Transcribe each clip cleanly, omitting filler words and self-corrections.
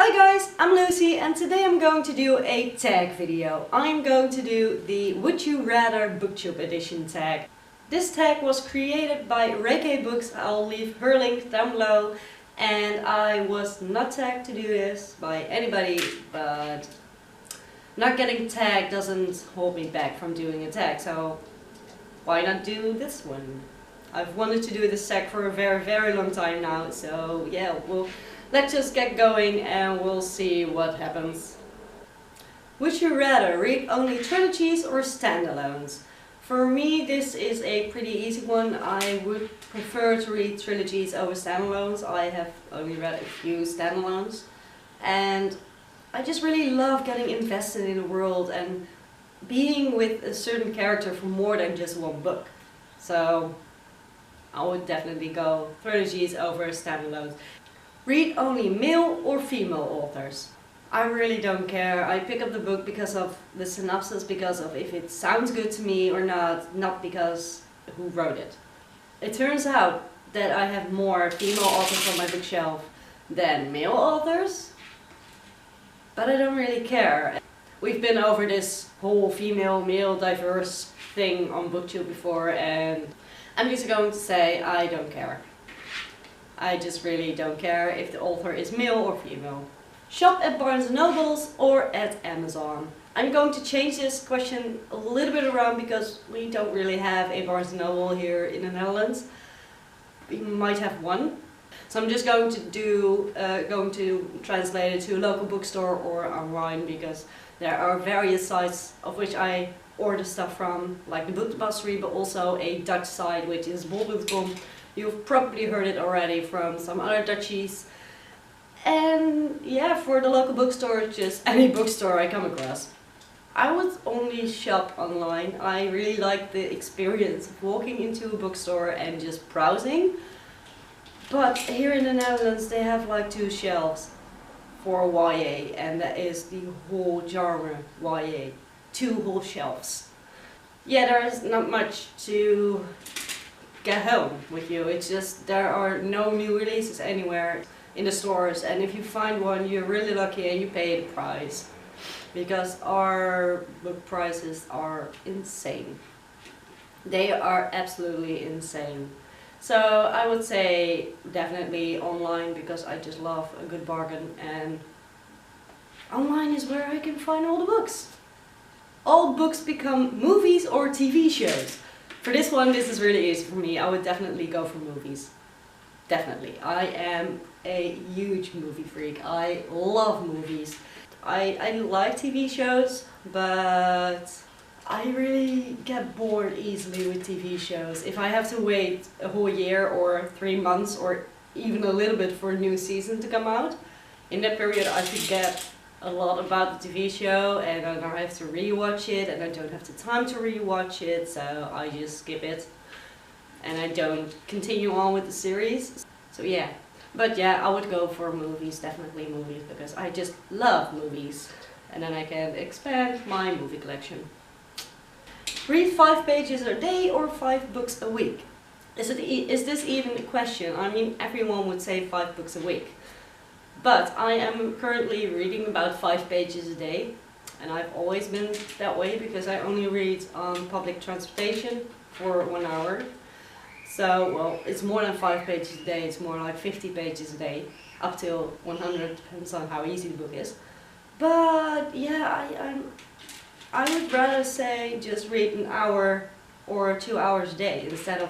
Hi guys, I'm Lucy and today I'm going to do a tag video. I'm going to do the Would You Rather Booktube edition tag. This tag was created by Reiki Books. I'll leave her link down below. And I was not tagged to do this by anybody, but not getting tagged doesn't hold me back from doing a tag, so why not do this one? I've wanted to do this tag for a very long time now, so yeah, let's just get going and we'll see what happens. Would you rather read only trilogies or standalones? For me this is a pretty easy one. I would prefer to read trilogies over standalones. I have only read a few standalones and I just really love getting invested in the world and being with a certain character for more than just one book. So I would definitely go trilogies over standalones. Read only male or female authors. I really don't care. I pick up the book because of the synopsis, because of if it sounds good to me or not because who wrote it. It turns out that I have more female authors on my bookshelf than male authors, but I don't really care. We've been over this whole female-male diverse thing on Booktube before and I'm just going to say I don't care. I just really don't care if the author is male or female. Shop at Barnes & Nobles or at Amazon? I'm going to change this question a little bit around because we don't really have a Barnes & Noble here in the Netherlands. We might have one. So I'm just going to translate it to a local bookstore or online because there are various sites of which I order stuff from, like the Booktube, but also a Dutch site which is bol.com. You've probably heard it already from some other Dutchies. And yeah, for the local bookstore, just any bookstore I come across. I would only shop online. I really like the experience of walking into a bookstore and just browsing. But here in the Netherlands they have like 2 shelves for YA, and that is the whole genre YA. 2 whole shelves. Yeah, there is not much to get home with you. It's just there are no new releases anywhere in the stores, and if you find one you're really lucky and you pay the price because our book prices are insane. They are absolutely insane. So I would say definitely online because I just love a good bargain, and online is where I can find all the books. All books become movies or TV shows. For this one, this is really easy for me. I would definitely go for movies. Definitely. I am a huge movie freak. I love movies. I like TV shows, but I really get bored easily with TV shows. If I have to wait a whole year or 3 months or even a little bit for a new season to come out, in that period I forget a lot about the TV show and I don't have to rewatch it and I don't have the time to rewatch it, so I just skip it and I don't continue on with the series. So yeah, but yeah, I would go for movies, definitely movies, because I just love movies and then I can expand my movie collection. Read 5 pages a day or 5 books a week? Is this even a question? I mean, everyone would say 5 books a week. But I am currently reading about 5 pages a day, and I've always been that way because I only read on public transportation for 1 hour. So, well, it's more than 5 pages a day, it's more like 50 pages a day, up till 100, depends on how easy the book is. But yeah, I would rather say just read 1 hour or 2 hours a day instead of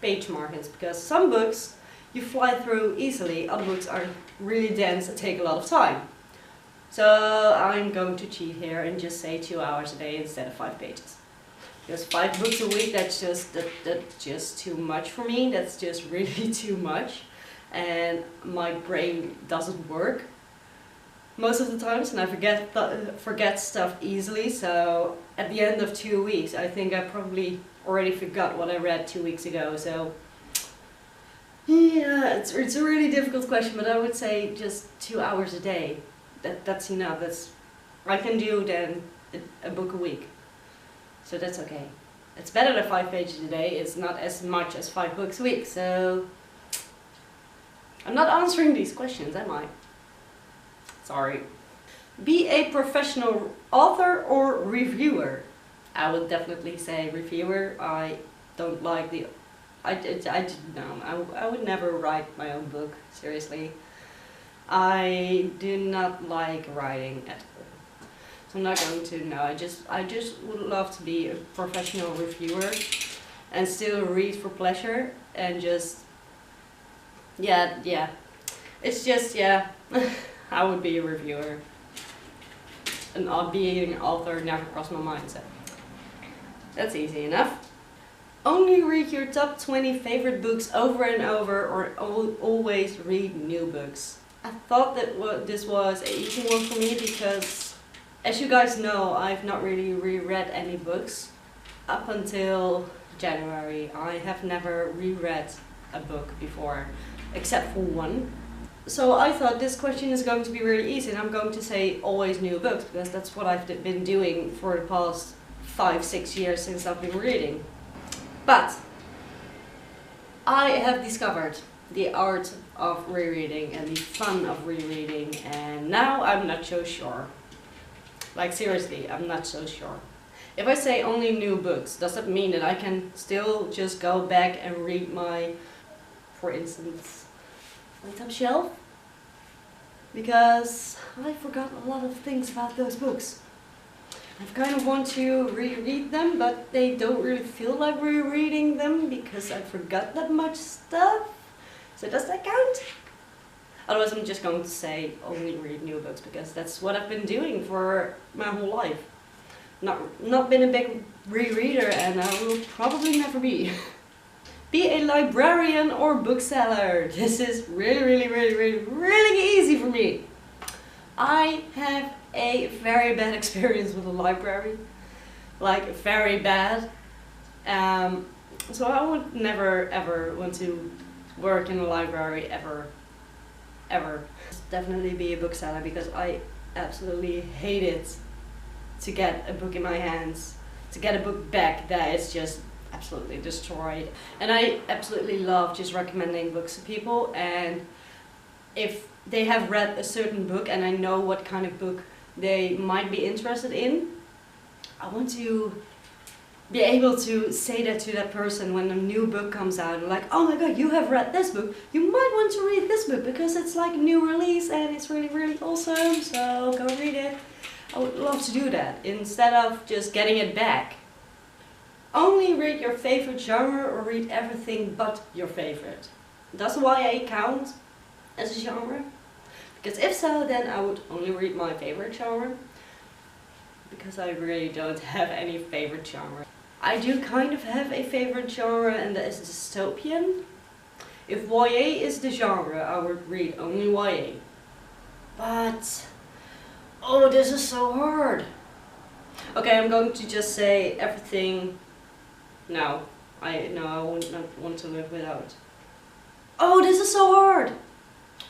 page markings, because some books you fly through easily, other books are really dense and take a lot of time. So I'm going to cheat here and just say 2 hours a day instead of 5 pages. Because 5 books a week, that's just too much for me. That's just really too much. And my brain doesn't work most of the times, and I forget stuff easily. So at the end of 2 weeks, I think I probably already forgot what I read 2 weeks ago. So yeah, it's a really difficult question, but I would say just 2 hours a day. That's enough. I can do then a book a week. So that's okay. It's better than 5 pages a day. It's not as much as 5 books a week. So I'm not answering these questions, am I? Sorry. Be a professional author or reviewer? I would definitely say reviewer. I don't like the... I would never write my own book, seriously. I do not like writing at all. So I'm not going to, no, I just would love to be a professional reviewer and still read for pleasure and just, yeah. It's just, yeah, I would be a reviewer. And being an author never crossed my mind, so that's easy enough. Only read your top 20 favorite books over and over, or always read new books. I thought that this was an easy one for me because, as you guys know, I've not really reread any books up until January. I have never reread a book before, except for one. So I thought this question is going to be really easy, and I'm going to say always new books because that's what I've been doing for the past 5-6 years since I've been reading. But I have discovered the art of rereading and the fun of rereading, and now I'm not so sure. Like seriously, I'm not so sure. If I say only new books, does that mean that I can still just go back and read my, for instance, my top shelf? Because I forgot a lot of things about those books. I kind of want to reread them, but they don't really feel like rereading them because I forgot that much stuff. So does that count? Otherwise I'm just going to say only read new books because that's what I've been doing for my whole life. Not been a big rereader, and I will probably never be. Be a librarian or bookseller. This is really easy for me. I have a very bad experience with a library. Like, very bad. So I would never ever want to work in a library ever. Definitely be a bookseller because I absolutely hate it to get a book in my hands, to get a book back that is just absolutely destroyed. And I absolutely love just recommending books to people, and if they have read a certain book and I know what kind of book they might be interested in, I want to be able to say that to that person when a new book comes out. Like, oh my god, you have read this book, you might want to read this book because it's like a new release and it's really awesome, so go read it. I would love to do that instead of just getting it back. Only read your favorite genre or read everything but your favorite. Does YA count as a genre? Because if so, then I would only read my favorite genre. Because I really don't have any favorite genre. I do kind of have a favorite genre, and that is dystopian. If YA is the genre, I would read only YA. But, oh, this is so hard. Okay, I'm going to just say everything. No, I would not want to live without. Oh, this is so hard.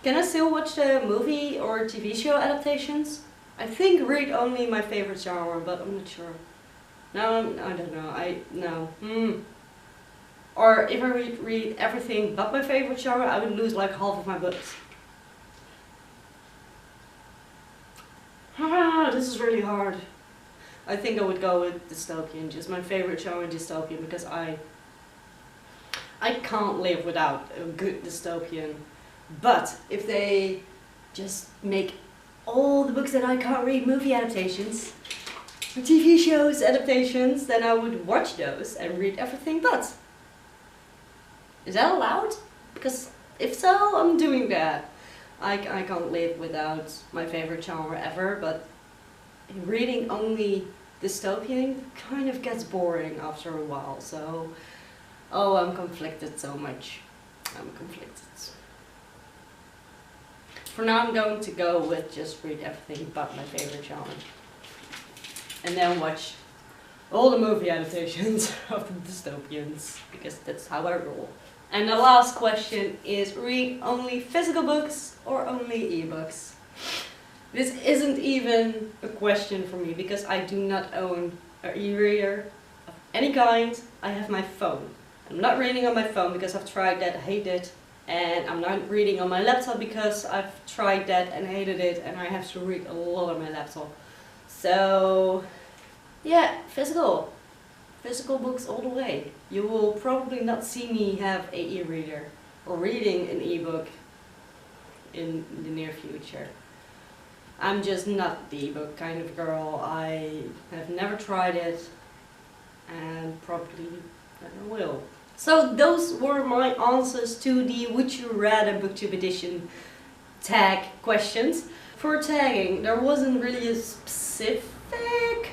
Can I still watch the movie or TV show adaptations? I think read only my favorite genre, but I'm not sure. No, I don't know. Or if I read everything but my favorite genre, I would lose like half of my books. This is really hard. I think I would go with dystopian, just my favorite genre, dystopian, because I can't live without a good dystopian. But if they just make all the books that I can't read movie adaptations, or TV shows adaptations, then I would watch those and read everything but. Is that allowed? Because if so, I'm doing that. I can't live without my favorite genre ever, but reading only dystopian kind of gets boring after a while, so... Oh, I'm conflicted so much. I'm conflicted. For now I'm going to go with just read everything but my favorite genre. And then watch all the movie adaptations of the dystopians, because that's how I roll. And the last question is, read only physical books or only ebooks? This isn't even a question for me because I do not own an e-reader of any kind. I have my phone. I'm not reading on my phone because I've tried that, I hate it. And I'm not reading on my laptop because I've tried that and hated it, and I have to read a lot on my laptop. So yeah, physical books all the way. You will probably not see me have a e-reader or reading an e-book in the near future. I'm just not the ebook kind of girl. I have never tried it and probably never will. So those were my answers to the Would You Rather Booktube edition tag questions. For tagging, there wasn't really a specific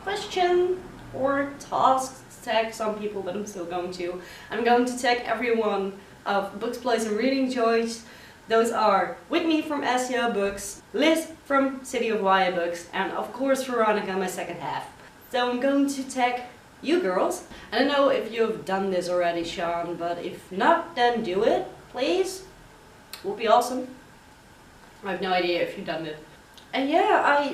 question or task to tag some people, but I'm still going to. I'm going to tag everyone of Books, Plays and Reading Choice. Those are Whitney from SEO Books, Liz from City of Wire Books, and of course Veronica, my second half. So I'm going to tag you girls. I don't know if you've done this already, Sean, but if not, then do it, please. Would be awesome. I have no idea if you've done it. And yeah,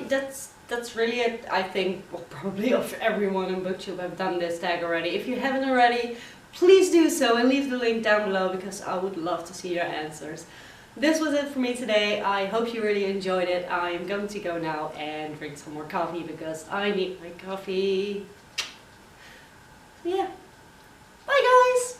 that's really it. I think, well, probably of everyone on Booktube have done this tag already. If you haven't already, please do so and leave the link down below because I would love to see your answers. This was it for me today. I hope you really enjoyed it. I'm going to go now and drink some more coffee because I need my coffee. Yeah. Bye guys!